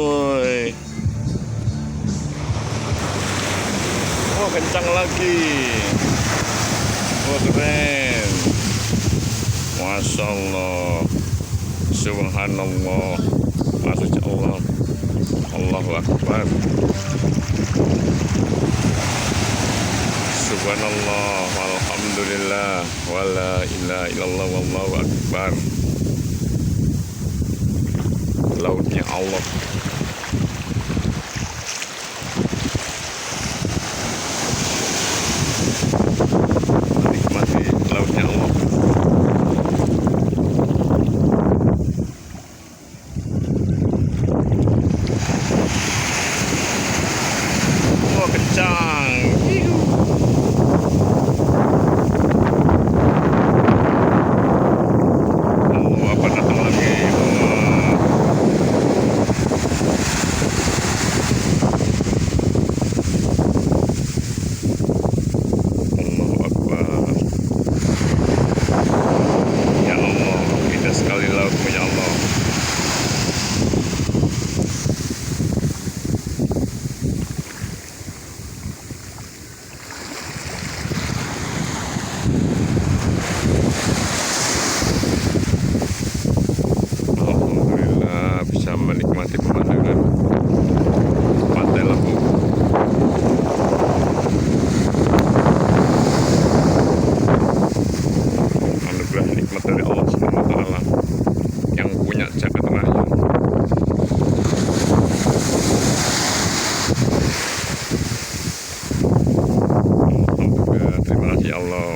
Woi. Oh, kencang lagi. Oh, keren. Masya Allah. Subhanallah. Masya Allah. Allahu Akbar. Subhanallah. Walhamdulillah. Wala ilaha illallah. Wallahu Akbar. Lautnya Allah. Nikmati lautnya Allah. Oh, kencang. Oh, apa datang lagi? Allahu Akbar. Ya Allah, indah sekali lautmu ya Allah. Alhamdulillah bisa menikmati pemandangan Pantai Lampung. Anugerah nikmat dari Allah Subhanahu wa Ta'ala yang punya jagat raya. Alhamdulillah, terima kasih Allah.